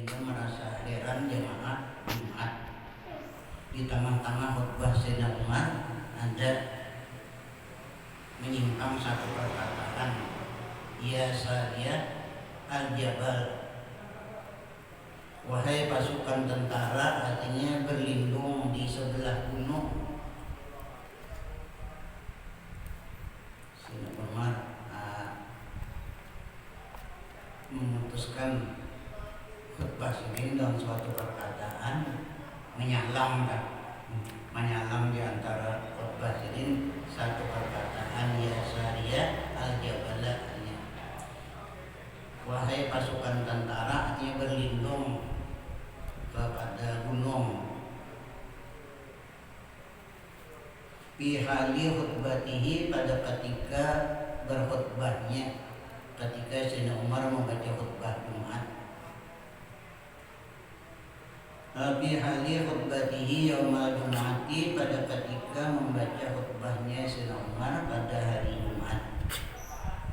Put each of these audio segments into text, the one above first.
sehingga merasa heran jemaah Jumat. Di tengah-tengah khutbah Sayyidina Umar ada menyimpang satu perkataan, ya Sariyah al-Jabal, wahai pasukan tentara, artinya berlindung di sebelah gunung. Sayyidina Umar memutuskan khutbah ini dalam suatu perkataan menyalam di antara khutbah ini satu perkataan, ya Sariyah al-Jabal, wahai pasukan tentara, artinya berlindung kepada gunung. Fi hali khutbatihi, pada ketika berkhutbahnya, ketika Sayyidina Umar membaca khutbah Jumat. Fi hali khutbatihi yaumal jum'ati, pada ketika membaca khutbahnya Sayyidina Umar pada hari Jumat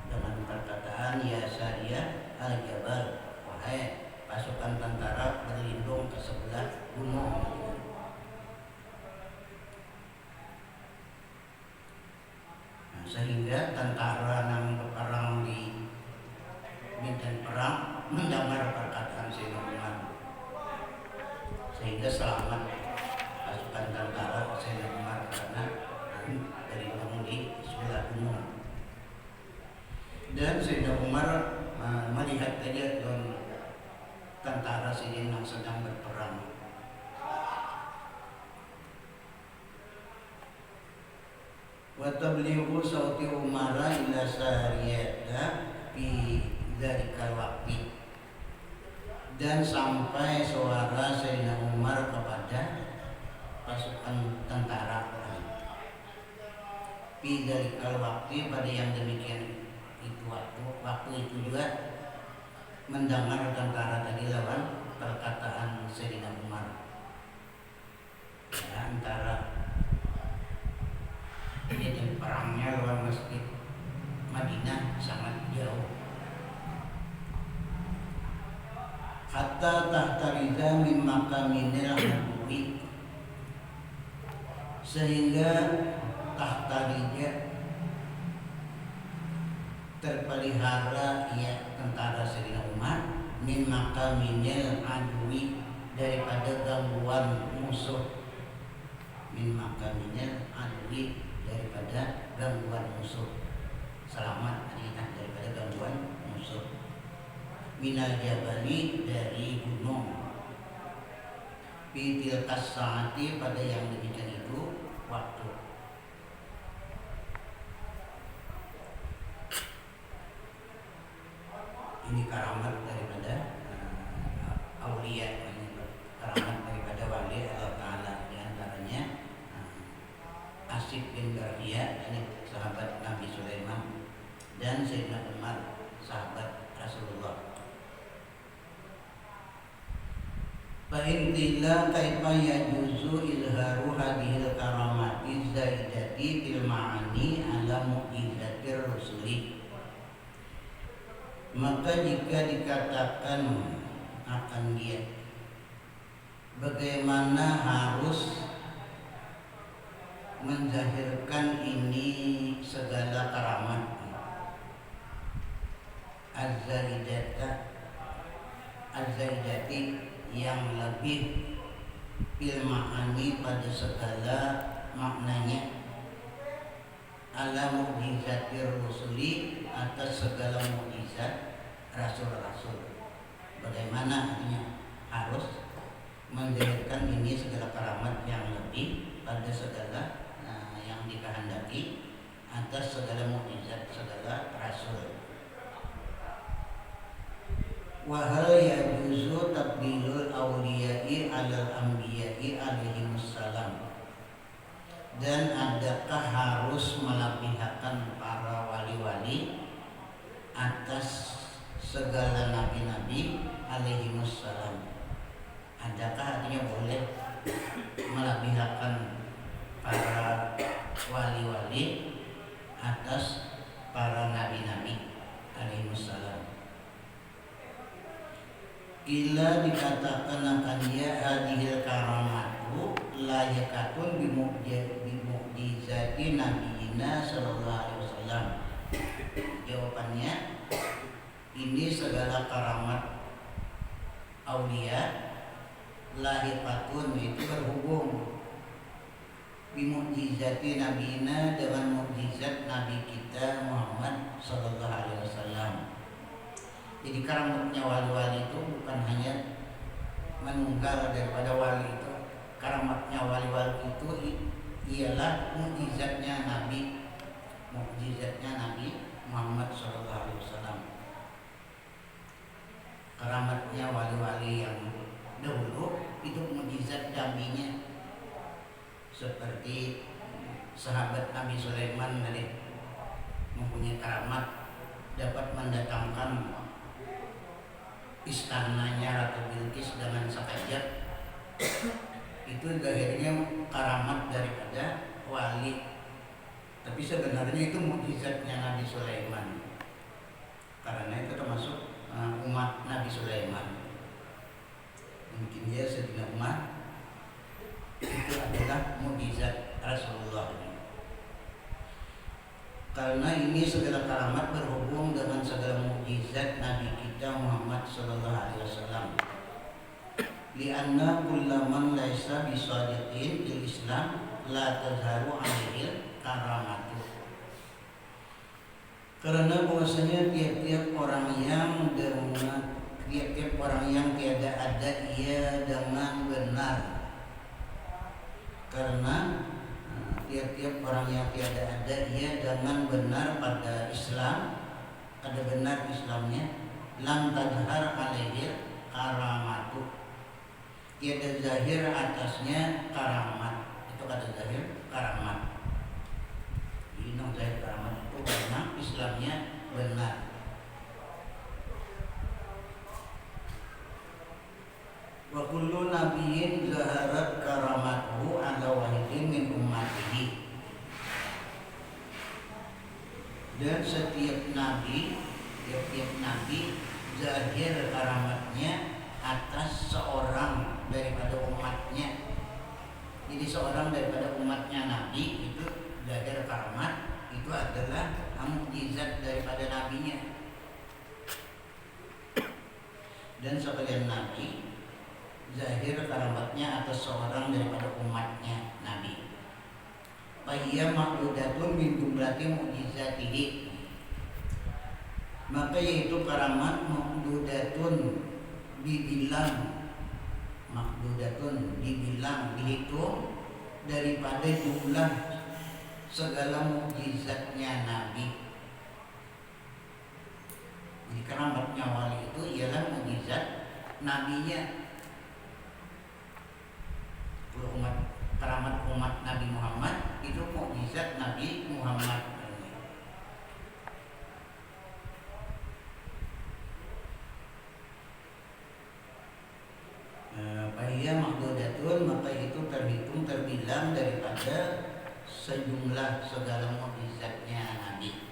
dengan perkataan, ya Sariyah al-Jabal, wahai pasukan tentara berlindung ke sebelah gunung. Sehingga tentara yang berperang di medan perang mendengar perkataan Sayyidina Umar, sehingga selamat pasukan tentara Sayyidina Umar karena berlindung di sebelah gunung. Dan Sayyidina Umar melihat saja tentara Sayyidina yang sedang berperang. Wa tablighu sauti Umara ila Sariyata fi dzalikal waqti, dan sampai suara Sayyidina Umar kepada pasukan tentara fi dzalikal waqti, pada yang demikian itu waktu itu juga mendengar tentara tadi lawan perkataan Sayyidina Umar. Ya, antara jadi perangnya lawan masjid Madinah sangat jauh. Hatta tahtariza min makaminil aduwi, sehingga tahtarija terpelihara ya tentara Sayyidina Umar min makaminil aduwi, daripada gangguan musuh. Min makaminil aduwi, daripada gangguan musuh, selamat daripada gangguan musuh. Minal jabali, dari gunung. Fi tilkas saati, pada yang demikian itu waktu. Ini karamat daripada aulia, karamat daripada wali Allah Ta'ala. Di antaranya Asif bin Garfiyah, ini sahabat Nabi Sulaiman, dan Sayyidina Umar, sahabat Rasulullah. Fa'intila kaifa yajuzu izharu hadhil karamati zaidati fil ma'ani ala mu'izatir rusuli. Maka jika dikatakan akan dia, bagaimana harus menzahirkan ini segala karamat az-zaidati, yang lebih bil ma'ani, pada segala maknanya, ala mu'jizatir rusuli, atas segala mukjizat rasul-rasul. Bagaimana artinya harus menzahirkan ini segala karamat yang lebih pada segala yang dikehendaki atas segala mukjizat segala rasul. Wa hal yajuzu tabdilul awliya'i 'alal anbiya'i alaihimussalam, dan adakah harus melebihkan para wali-wali atas segala nabi-nabi alaihimussalam? Adakah artinya boleh melebihkan para wali-wali atas para nabi-nabi alaihimussalam? Ila Qila dikatakan akan dia hadhil karamatu layakatun bimu'jizati nabiyina sallallahu alaihi wasallam. Jawabannya, ini segala karamat aulia lahiqatun, itu berhubung bimu'jizati nabiyina, dengan mukjizat nabi kita Muhammad sallallahu alaihi wasallam. Jadi karamatnya wali-wali itu bukan hanya menunggal daripada wali itu. Karamatnya wali-wali itu ialah mukjizatnya Nabi Muhammad SAW. Karamatnya wali-wali yang dahulu itu mukjizat nabinya, seperti sahabat Nabi Sulaiman tadi mempunyai karamat dapat mendatangkan istananya Ratu Bilqis dengan sekejap. Itu akhirnya karamat daripada wali, tapi sebenarnya itu mukjizatnya Nabi Sulaiman, karena itu termasuk umat Nabi Sulaiman. Mungkin dia sedina umat, itu adalah mukjizat Rasulullah. Karena ini segala karamat berhubung dengan segala mukjizat Nabi kita Muhammad sallallahu alaihi wasallam. Lianna kullaman laisa bisadiqin fil Islam la tazharu alaihi karamatu. Karena bahwasanya tiap-tiap orang yang tiada ada ia dengan benar. Karena tiap-tiap orang yang tiada ada ia dengan benar pada Islam, ada benar Islamnya, lam tadhar alaihi karamatu, tiada zahir atasnya karamat. Itu kata zahir karamat. Jadi zahir karamat itu karena Islamnya benar. Wa kullu nabiyyin zaharat karamatuhu ala wahidin min ummatihi. Dan setiap nabi zahir karamatnya atas seorang daripada umatnya. Jadi seorang daripada umatnya nabi itu zahir karamat, itu adalah mukjizat daripada nabinya. Dan sekalian nabi zahir karamatnya atas seorang daripada umatnya Nabi. Fahiyya ma'dudatun min jumlati mu'jizatihi. Maka yaitu karamat ma'dudatun dibilang, dihitung daripada jumlah segala mukjizatnya Nabi. Jadi karamatnya wali itu ialah mukjizat nabinya. Karamat umat Nabi Muhammad itu mukjizat Nabi Muhammad. Fahiyya ma'dudatun, maka itu terbilang daripada sejumlah segala mukjizatnya Nabi.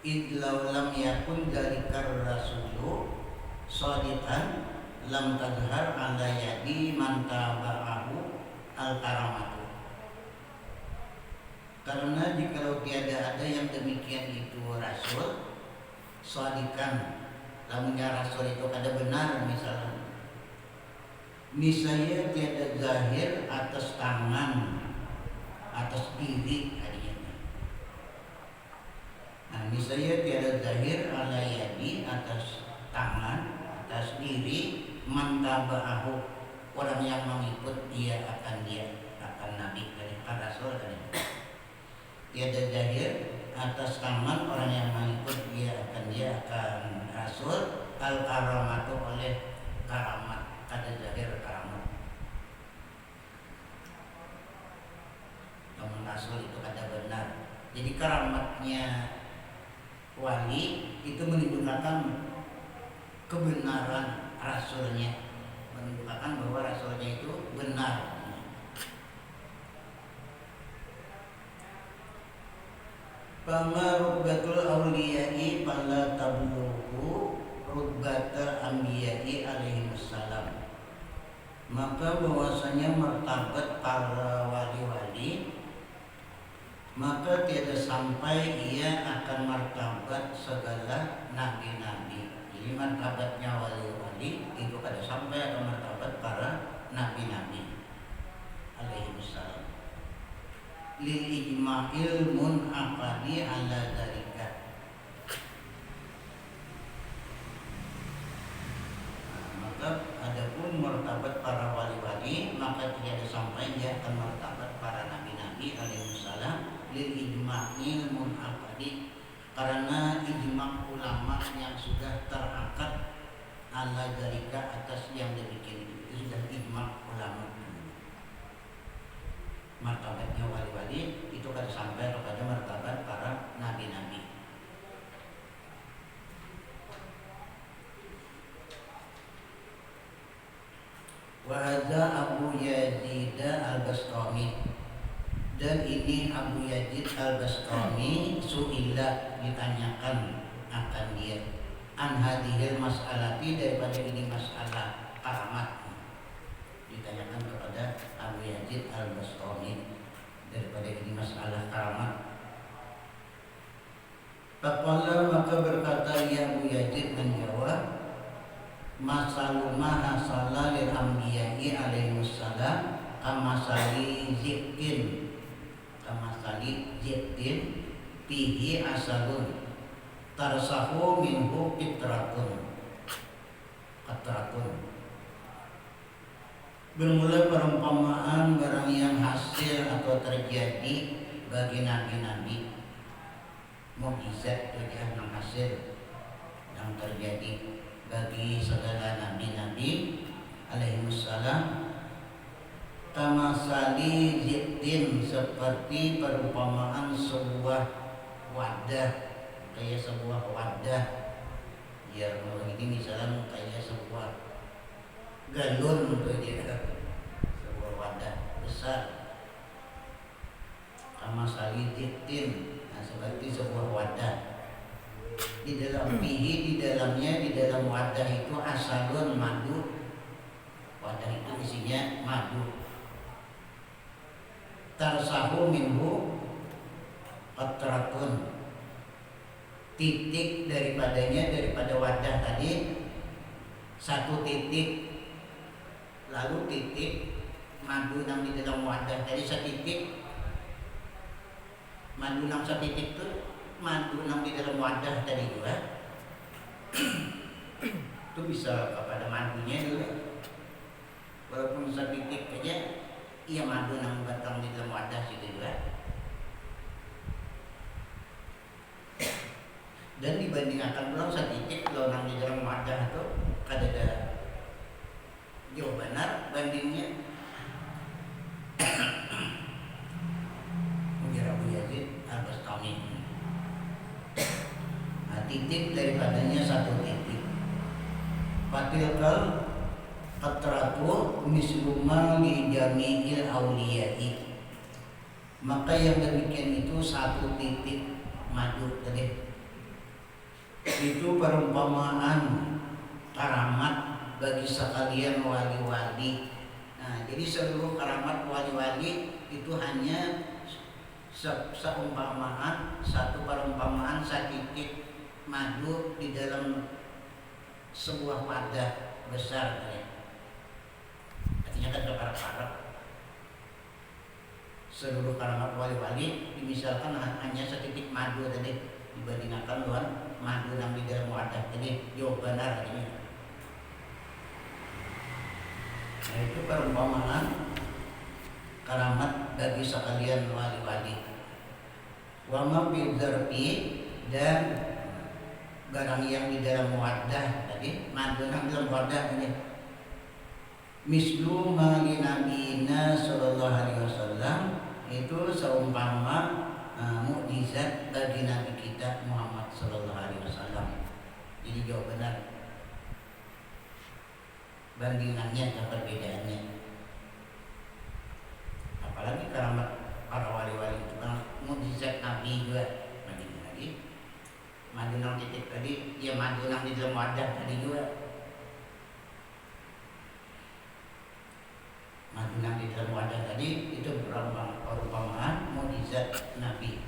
Idlau lam yakun dzalikar rasulu shadiqan lam tadhar ala yadi man taba'ahu al-karamatu. Karena jikalau tiada ada yang demikian itu rasul shadiqan, lamunnya rasul itu kada benar, misalnya tiada zahir atas tangan, atas diri hadiahnya. Nah, misalnya tiada zahir ala yadi atas tangan, atas diri, mantaba'ahu, orang yang mengikut dia akan Nabi, akan Rasul. Tiada zahir atas tangan orang yang mengikut dia akan Rasul, al-karamatu oleh karamat, kada zahir karamat. Namun Rasul itu kada benar. Jadi karamatnya wali itu menunjukkan kebenaran rasulnya, menunjukkan bahwa rasulnya itu benar. Fama rubbatul awliya'i fala tablughu rutbatal anbiya'i alaihi wassalam, maka bahwasanya martabat para wali-wali, maka tiada sampai ia akan martabat segala nabi-nabi. Jadi martabatnya wali-wali itu kada sampai akan martabat para nabi-nabi alaihi wassalam. Lil ijma'il munaqadi ala dzalika. Maka adapun martabat para wali-wali, maka tiada sampai dia akan martabat para nabi-nabi alaihi wassalam lil ijma'il munaqadi, karena ijma' ulama yang sudah terakad ala dzalika atas yang demikian itu sudah ijma' ulama. Martabatnya wali-wali itu akan sampai kepada martabat para nabi-nabi. Wa hadza Abu Yazid Al-Bastami, dan ini Abu Yazid Al-Bastami su'ila, ditanyakan akan dia an hadhil mas'alati, daripada ini masalah karamat, ditanyakan kepada Abu Yazid Al-Bastami daripada ini masalah karamat. Faqala, maka berkata ya Abu Yazid menjawab, masalu ma hasala lil anbiya'i alaihi wassalam kamasali ziktin fihi asalun tarsahu minhu qatratun. Bermula perumpamaan barang yang hasil atau terjadi bagi nabi-nabi, mukjizat itu yang hasil yang terjadi bagi segala nabi-nabi alaihi wassalam, kamasali ziktin, seperti perumpamaan sebuah wadah, kayak sebuah wadah. Ya, ini misalnya kayak sebuah galon untuk dia, sebuah wadah besar, kamasali ziktin, nah, seperti sebuah wadah. Di dalam pihi, di dalam wadah itu asalun madu, wadah itu isinya madu. Tarsahu minhu qatratun, titik daripada wadah tadi satu titik, lalu titik madu yang di dalam wadah tadi setitik, madu yang setitik itu madu yang di dalam wadah tadi juga itu bisa kepada madunya juga, walaupun setitik aja ia madu yang batang di dalam wadah situ juga. Dan dibandingkan pulang setitik lonang di dalam wadah itu kada ada jauh benar bandingnya. Ujar Abu Yazid Al-Bastami, nah, titik daripadanya satu titik. Fatilkal qatratu misluma li jami'il awliya'i, maka yang demikian itu satu titik madu tadi itu perumpamaan karamat bagi sekalian wali-wali. Nah, jadi seluruh karamat wali-wali itu hanya seumpamaan, satu perumpamaan setitik madu di dalam sebuah wadah besar. Artinya kan berkarat-karat. Seluruh karamat wali-wali dimisalkan hanya setitik madu tadi, dibandingkan dengan madu yang di dalam wadah tadi jauh benar artinya. Nah, itu perumpamaan karamat bagi sekalian wali-wali. Wa ma bidzarfi, dan barang yang di dalam wadah tadi, madu yang di dalam wadah ini, mislu ma li nabiyina sallallahu alaihi wasallam, itu seumpama mukjizat bagi nabi kita Muhammad sallallahu alaihi wasallam. Jadi jauh benar bandingannya dan perbedaannya. Apalagi karamat para wali-wali itu kan mukjizat nabi juga. Lagi madu nang titik tadi ya madunang di dalam wadah tadi juga. Madunang di dalam wadah tadi itu perumpamaan mukjizat Nabi.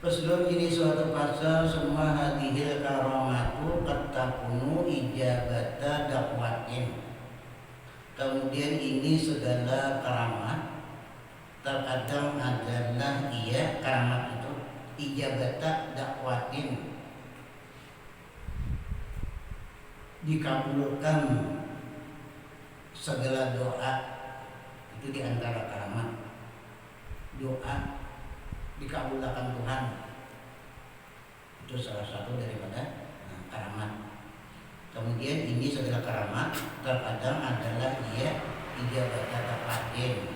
Faslun, ini suatu pasal semua hadhil karamatu qad takunu ijabata dakwatin. Kemudian ini segala karamat terkadang adalah ia karamat itu ijabata dakwatin, dikabulkan segala doa. Itu diantara karamat, doa dikabulkan Tuhan, itu salah satu daripada karamat. Kemudian ini segala karamat terkadang adalah dia ijabata dakwatin,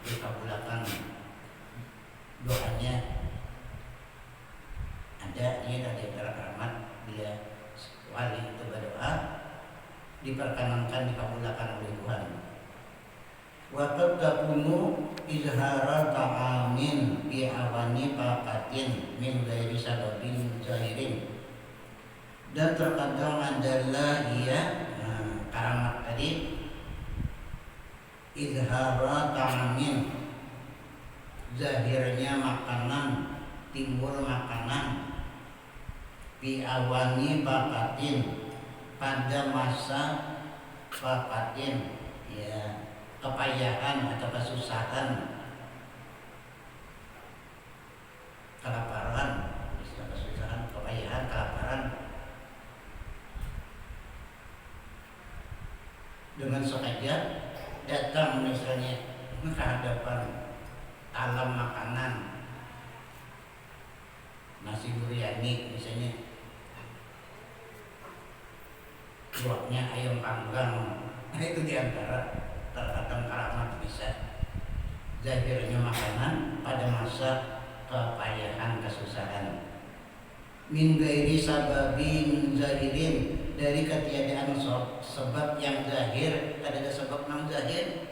dikabulkan doanya. Ada ini dari antara karamat, bila wali itu berdoa diperkenankan dikabulkan oleh Tuhan. Wa qad takunu izhara ta'amin bi awani faqatin min ghairi sababin zahirin. Dan terkadang adalah ia karamat tadi izhara ta'amin, zahirnya makanan, timbul makanan, bi awani faqatin, pada masa faqatin, ya kepayahan atau kesusahan, kelaparan, kesusahan, kepayahan, kelaparan. Dengan sengaja datang misalnya ke hadapan alam makanan, nasi biryani misalnya, buatnya ayam panggang. Itu diantara terkadang karamat bisa zahirnya makanan pada masa kepayahan, kesusahan. Min ghairi sababin zahirin, dari ketiadaan sebab yang zahir. Ada sebab yang zahir,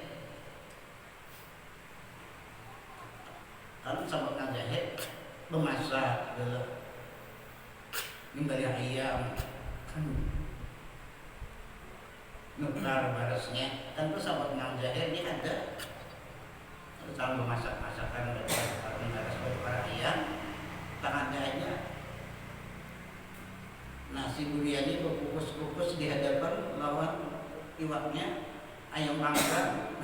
kalau sebab yang zahir memasak membeli ayam kan nukar barasnya, tentu sabab yang zahir ini ada. Kalau memasak-masakan para ayam tak ada aja. Nasi biryani berkukus-kukus di hadapan lawan iwaknya ayam panggang.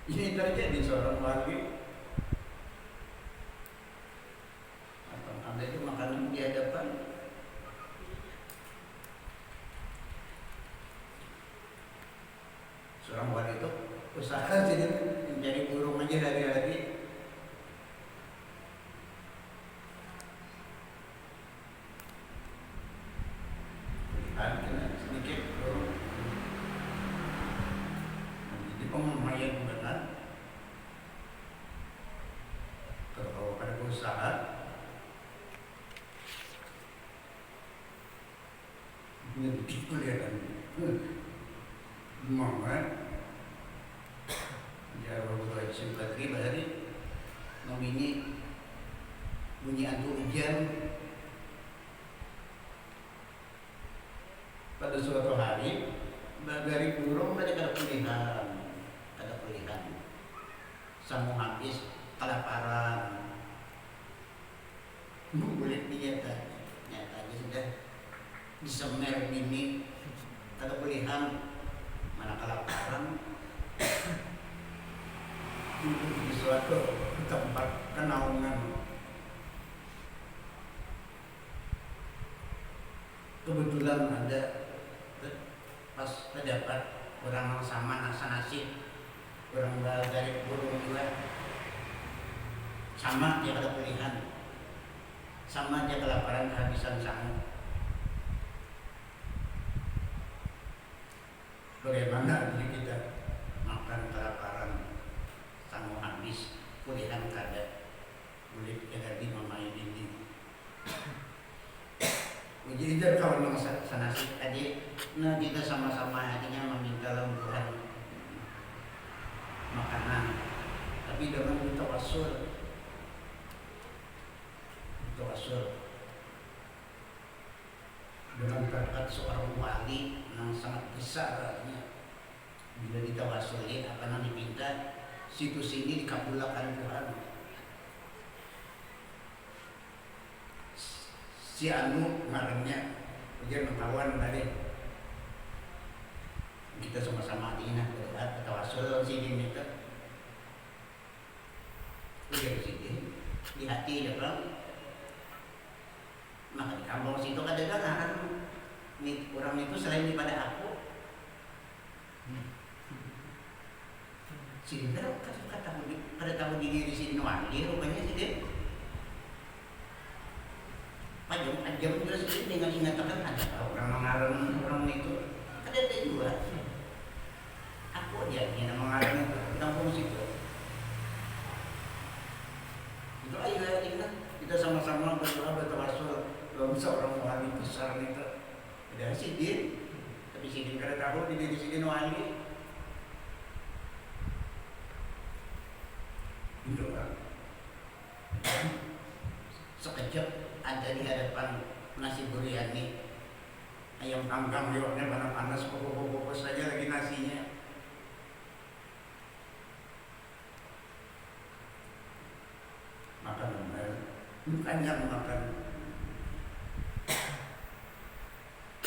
Ini terjadi seorang wali. Ada itu makanan di hadapan. Seorang wali itu usaha jadi menjadi burung aja hari-hari. Sedikit burung. Jadi pemain benar. Kalau ada usaha, ini kelihatan. Muhammad ya Rasulullah Syukri Badari memini bunyi antu hujan. Pada suatu hari dari burung tadi ada pilihan, samu habis kelaparan, boleh nyatanya sudah disemer bini, ada pilihan mana kelaparan duduk di suatu tempat kenaungan. Kebetulan ada pas terdapat orang sama nasi, orang dari burung juga sama, dia ada pilihan, sama dia kelaparan kehabisan sangu. Bagaimana kita makan kelaparan sangu habis, pilihan kada boleh kita di mamain ini. Jadi kawan sanasi tadi, nah kita sama-sama akhirnya meminta lemburan makanan, tapi dengan tawassul tawasul dengan berkat seorang wali yang sangat besar artinya. Bila ditawasuli akan dipinta situs ini dikabulkan Tuhan. Si anu ngarannya ujian mengkawan tadi kita sama-sama ingat berdoa tawasul sidin itu ujian sidin di hati ya bang. Maka di kampung situ kadang-kadang orang itu selain daripada aku sidin kada tahu diri sidin wali rupanya sidin pajam terus dengan ingatan ada orang mengarang orang itu ada juga aku aja yang mengarang di kampung situ itu ayo ingat kita sama-sama berdoa bertawasul dalam seorang wali besar itu ada sidin tapi sidin kada tahu diri sidin wali itu kan sekejap ada di hadapan nasi biryani ayam panggang liwatnya panas pokok-pokok saja lagi nasinya makan bukannya makan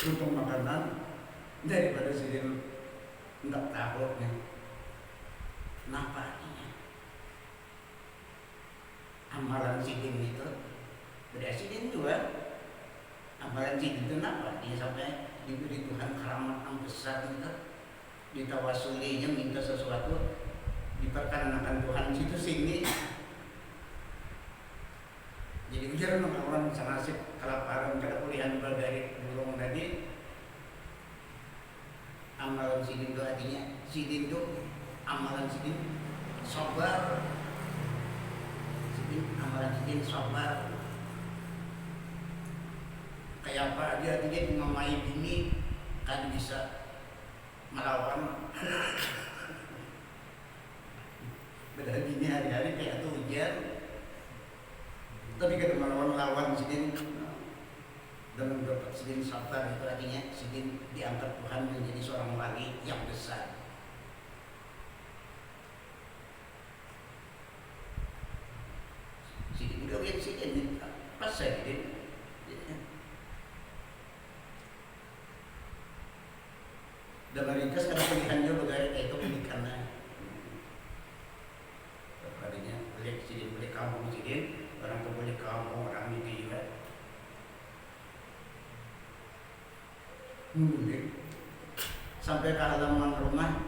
untuk makanan daripada sidin tidak tahu nih kenapa amalan sidin itu berhasilin juga amalan sidin itu kenapa dia sampai diberi Tuhan keramat yang besar itu ditawasulinya minta sesuatu diperkenankan Tuhan situ sini jadi ujar orang senasib kelaparan kada kuliah dari burung tadi amalan sidin itu artinya sidin itu amalan sidin sabar amalan sidin sabar kayak apa dia memai bini kan bisa melawan beda bini hari-hari kayak tuh hujan tapi kada melawan sidin dengan dapat sidin sabar itu artinya sidin diangkat Tuhan menjadi seorang wali yang besar. Sidin udah lihat sidin pas saya sidin dan ringkas karena pilihannya bergaya itu pilihannya tadinya boleh sidin boleh kampung sidin orang tuh boleh kampung orang itu juga sampai ke halaman rumah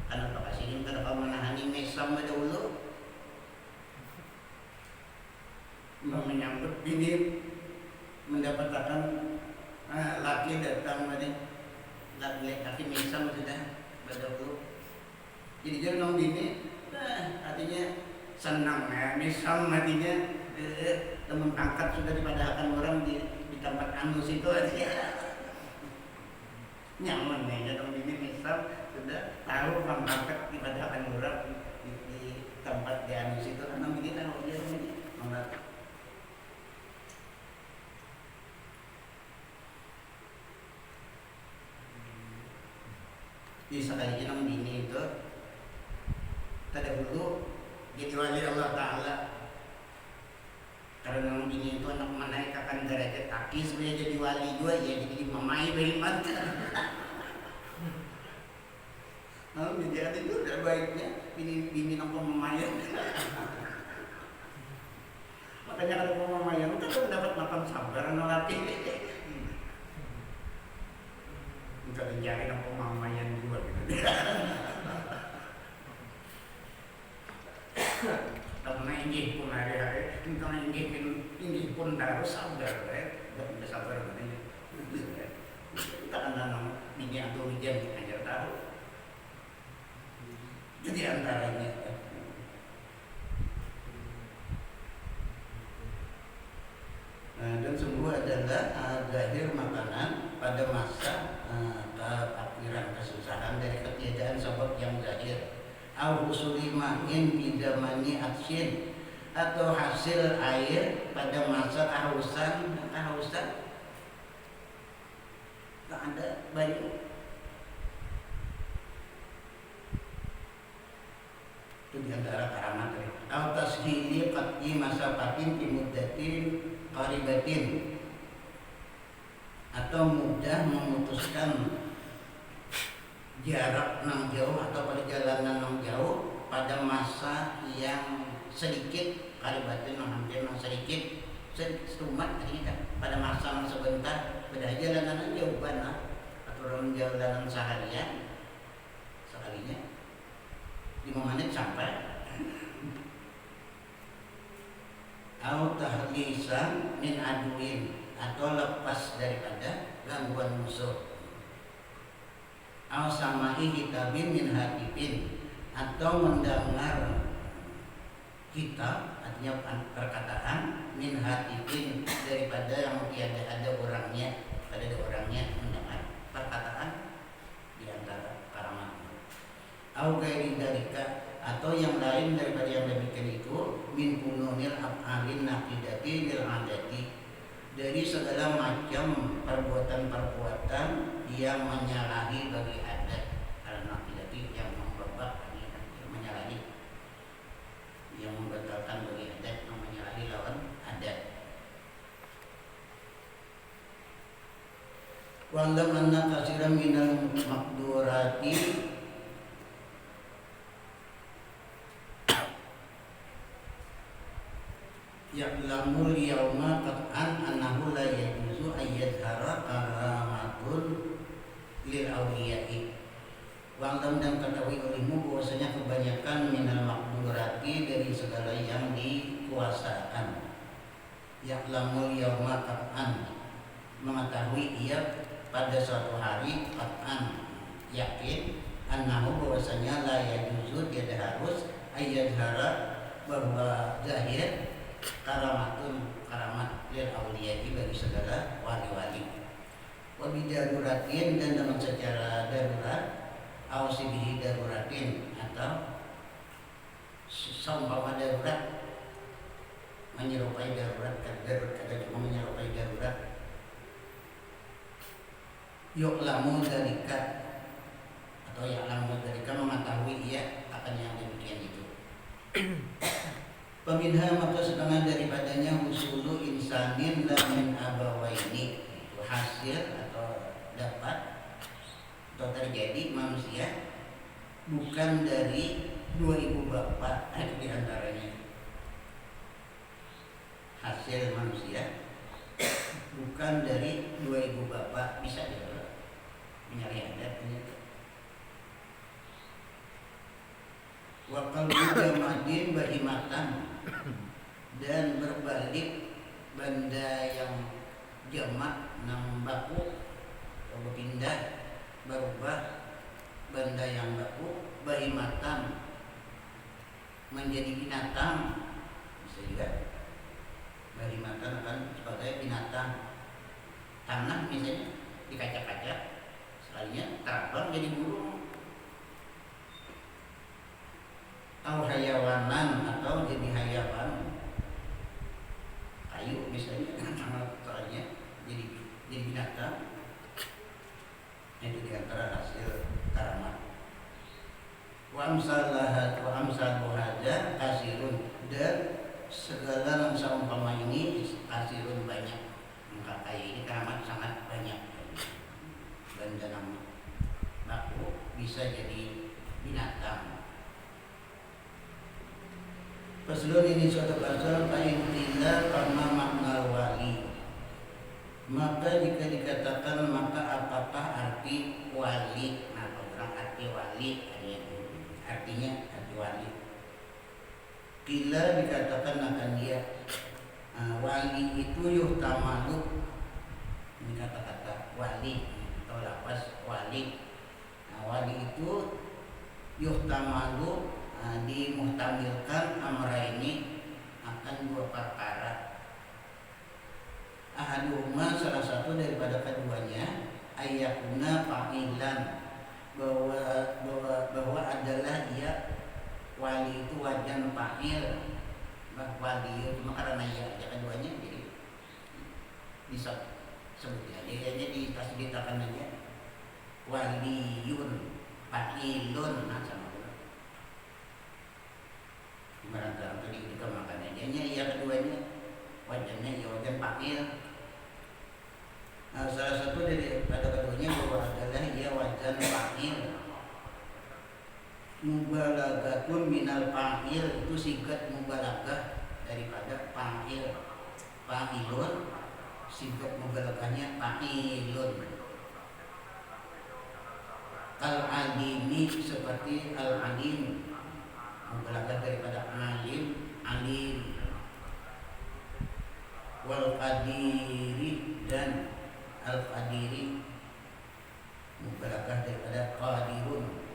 karena Pak Sidin kada menahani mesam dahulu menyambut bini mendapatkan laki datang tadi laki mesam sudah dahulu jadi dia nong bini artinya senang ya mesam artinya teman angkat sudah dipadahkan orang di tempat anus itu aja nyaman ya nong bini mesam sudah tahu angkat dipadahkan orang di tempat di anus itu karena bini tahu dia ini mengangkat di sekali nong bini itu terdahulu jadi wali Allah Ta'ala karena nong bini itu anak menaikkan derajat kaki sebenarnya jadi wali juga ya jadi mamai beriman jadi ada itu udah baiknya bini nong pemamayan makanya kalau pemamayan itu kan dapat makan sabar nong laki kita mencari nong pemamayan juga gitu karena inggih pun hari-hari karena inggih pun harus sabar tidak bisa sabar katanya kita kan bini atau hujan hanya tahu jadi antaranya dan sungguh adalah zahir makanan pada masa keakhiran kesusahan dari ketiadaan sebab yang zahir al-husuli ma'in bidamani aksin atau hasil air pada masa kehausan tak ada banyu. Itu diantara karamat. Atau tashili qat'i masafatin fi muddatin qaribatin, atau mudah memutuskan jarak nang jauh atau perjalanan nang jauh pada masa yang sedikit, qaribatin nang hampir nang sedikit setumat tadi kan, pada masa sebentar, pada jalanan jauh banget atau dalam jalanan seharian sekalinya 5 menit sampai. Au tahlisan min aduin, atau lepas daripada gangguan musuh. Au sama'i kitabin min hatibin, atau mendengar kitab, artinya perkataan, min hatibin, daripada yang tiada ada orangnya, mendengar perkataan di antara karamat. Au gairi dalika, atau yang lain daripada yang demikian itu, min fununil af'alin naqidati lil adati, dari segala macam perbuatan-perbuatan yang menyalahi bagi adat. Al-naqidati yang membabat, yang menyalahi, yang membatalkan bagi adat, yang menyalahi lawan adat. Wa'lam anna katsiran minal maqdurati ya'lamul yawma qat'an annahu la yajuzu ayyadhara karamatun lil awliya'i. Wa'lam, dan ketahui olehmu bahwasanya kebanyakan minal maqdurati, dari segala yang dikuasakan. Ya'lamul yawma qat'an, mengetahui ia pada suatu hari, qat'an yakin, annahu bahwasanya la yajuzu, tidak harus, ayyadhara bahwa zahir, karamat lil awliya'i, bagi segala wali-wali. Wa bidaruratin, dan dengan secara darurat, au sibihi daruratin, atau seumpama darurat, menyerupai darurat, kata cuma menyerupai darurat. Yu'lamu dzalika, atau ya'lamu dzalika, mengetahui ia akan yang demikian itu. Peminha, maka setengah daripadanya, husulu insanin lamin abawaini, itu hasil atau dapat atau terjadi manusia bukan dari 2 ibu bapak, itu diantaranya. Hasil manusia bukan dari 2 ibu bapak, bisa juga menyari adat ini. Wa qalbu jamadin bahimatan, dan berbalik benda yang jamak nang baku, atau berpindah, berubah benda yang baku, bahimatan, menjadi binatang, bisa juga. Bahimatan kan sebagai binatang tanah, misalnya dikacak-kacak, sekalinya terbang jadi burung. Atau hayawanan, atau jadi hayawan, kayu misalnya, soalnya jadi binatang. Itu diantara hasil karamat. Wa amsalu hadza kasirun, dan segala yang seumpama ini kasirun, banyak. Maka kayak ini karamat sangat banyak. Benda nama baku bisa jadi binatang. Paslon, ini suatu pasal, fa'intila karena makna wali, maka jika dikatakan maka apakah arti wali? Nah, kalau arti wali, artinya arti wali. Bila dikatakan akan dia wali itu yuhtamalu, ini kata-kata wali atau lapas wali. Nah, wali itu yuhtamalu, dimuhtamilkan, amraini, akan 2 perkara. Ahaduhuma, salah satu daripada keduanya, ayyakuna fa'ilan, bahwa adalah ia wali itu wajan fa'il, wali cuma karena ya aja keduanya jadi bisa sebutnya jadi hanya ditasdidkan aja waliyun fa'ilun nah sama gimana dalam tadi kita makan aja ya keduanya wajannya ya wajan fa'il. Nah, salah satu dari pada keduanya bahwa adalah ya wajan fa'il. Mubalagatun minal fa'il itu sigat mubalagah daripada fa'il. Fa'ilun sigat mubalagahnya fa'ilun. Al-alimi seperti al-alim, mubalagah daripada alim, alim. Wal qadiri dan al-qadiri mubalagah daripada qadirun.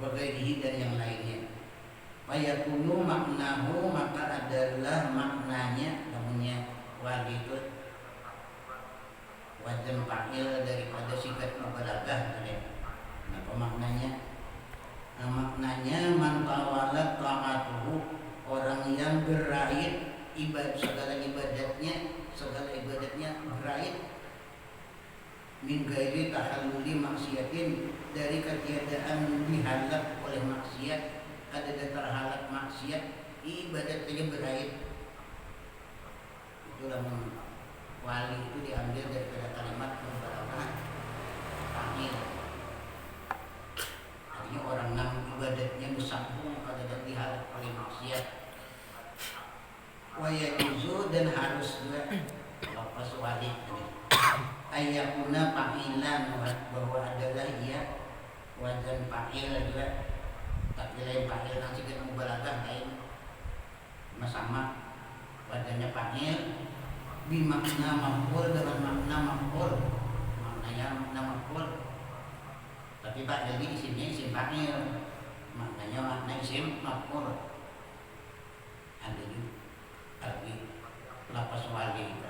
Wagairihi dan yang lainnya. Fayakunu maknahu maka adalah maknanya namanya wali itu wajan fa'il daripada sifat mubalagah tadi. Apa maknanya? Nah, maknanya man tawalat ta'atuhu orang yang beraid segala ibadatnya beraid min ghairi tahalluli maksiatin dari ketiadaan dihalak oleh maksiat ada terhalak maksiat ibadatnya beraid. Itulah wali itu diambil daripada kalimat mubalagah fa'il. Artinya orang yang ibadatnya bersambung kada dihalak oleh maksiat. Wa yajuzu dan harus juga lepas wali tadi ayakuna fa'ilan bahwa adalah ia wazan fa'il juga tapi lain fa'il nanti kita mubalagah lain sama wazannya fa'il bimakna maf'ul dengan makna maf'ul maknanya makna maf'ul tapi pak jadi isimnya isim fa'il maknanya makna isim maf'ul ada juga lagi lapas wali itu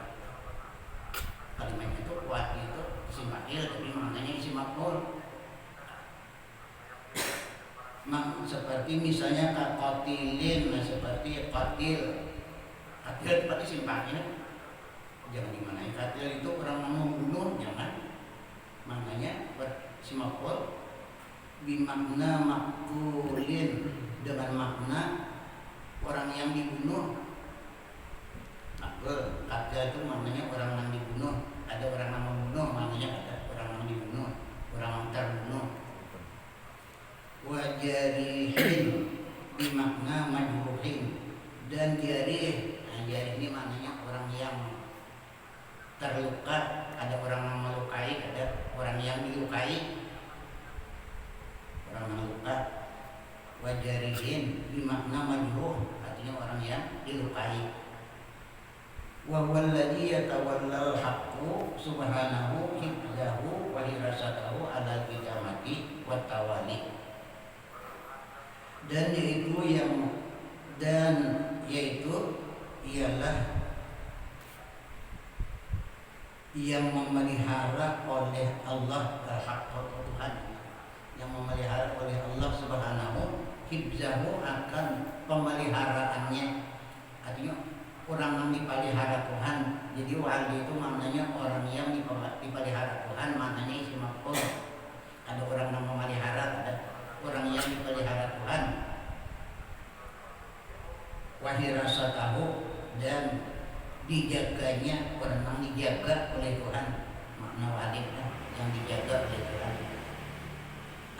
kalimat itu wali itu isim fa'il tapi maknanya isim maf'ul. Seperti misalnya qatilin, nah seperti qatil seperti isim fa'il jangan dimanai. Qatil itu orang yang membunuh jangan maknanya isim maf'ul bimakna maqtulin dengan makna orang yang dibunuh. Qatil itu maknanya orang yang dibunuh, ada orang yang membunuh maknanya ada orang yang dibunuh, orang yang terbunuh. Wa jarihin bimakna majruhin dan jarih. Nah, jarih ini maknanya orang yang terluka, ada orang yang melukai, ada orang yang dilukai. Orang yang luka. Wa jarihin bimakna majruh artinya orang yang dilukai. Wa walladhi yatawallal haqqu subhanahu hibdahu wa hirasatahu ala qiyamati wa tawali. Dan yaitu ialah yang memelihara oleh Allah Tuhan yang memelihara oleh Allah subhanahu hibzahu akan pemeliharaannya artinya orang yang dipelihara Tuhan. Jadi wali itu maknanya orang yang dipelihara Tuhan maknanya isim maf'ul. Ada orang yang memelihara, ada orang yang dipelihara Tuhan. Wahirasatahu dan dijaganya orang yang dijaga oleh Tuhan makna wali yang dijaga oleh Tuhan.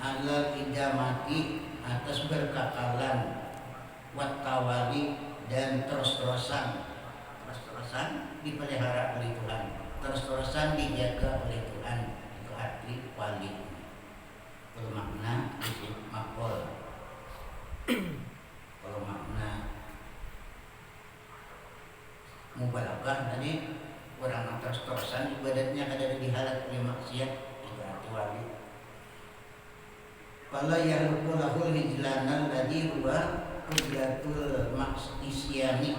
Ala idamati atas berkakalan wattawali dan terus-terusan dipelihara oleh Tuhan, terus-terusan dijaga oleh Tuhan. Itu arti wali bermakna isim maf'ul. Kalau makna mubalagah tadi orang yang terus-terusan ibadatnya kada dihalat oleh maksiat itu arti wali. Fala yahluqu lahul hijlana alladhi huwa qudlatul isyani,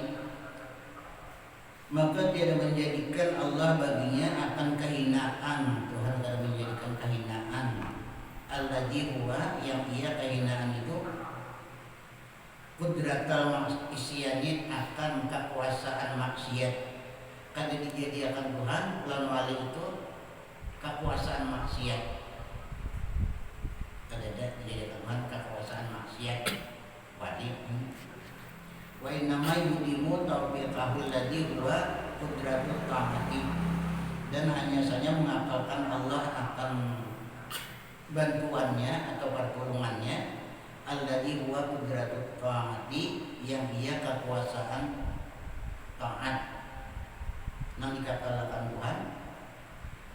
maka tiada menjadikan Allah baginya akan kehinaan. Tuhan tidak menjadikan kehinaan alladhi huwa yang ia kehinaan itu kudratal isyani akan kekuasaan maksiat. Kada dijadiakan Tuhan ulang wali itu kekuasaan maksiat. Kada dijadiakan Tuhan kekuasaan maksiat wali. Wa innama yudimu taufiqahul ladzi huwa qudratut ta'ati. Dan hanya saja mengakalkan Allah akan bantuannya atau pertolongannya alladzi huwa qudratut ta'ati, yang dia kekuasaan taat. Nang dikatakan Tuhan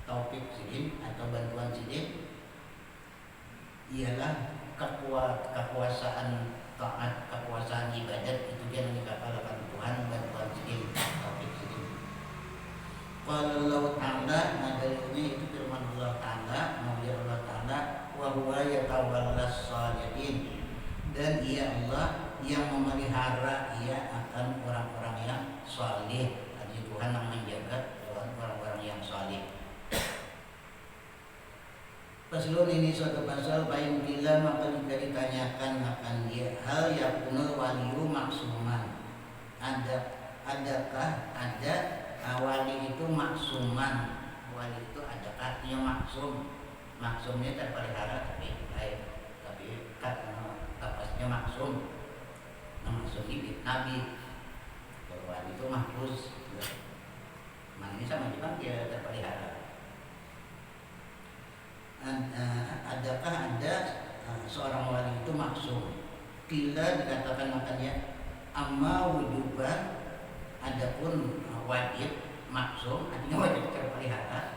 taufik sidin atau bantuan sidin ialah kekuasaan taat, kekuasaan ibadat, itu dia yang dikatakan Tuhan bantuan sidin, taufik sidin. Qala ta'ala, nadalilnya itu firman Allah Ta'ala, Nabi Allah Ta'ala, wa huwa yatawallas shalihin, dan ia Allah yang memelihara ia akan orang-orang yang saleh. Jadi Tuhan yang menjaga orang-orang yang saleh. Paslon ini suatu pasal paling bila maka jika ditanyakan akan dia hal yakunul waliyu maksuman, adakah ada wali itu maksuman? Wali itu adakah artinya maksum? Maksumnya terpelihara tapi lain, tapi tapasnya maksum. Maksum ini nabi. Kalau wali itu mahfuz. Ini sama juga dia terpelihara. Adakah ada seorang wali itu maksum? Bila dikatakan makanya amma wujuban, adapun wajib maksum artinya wajib terpelihara.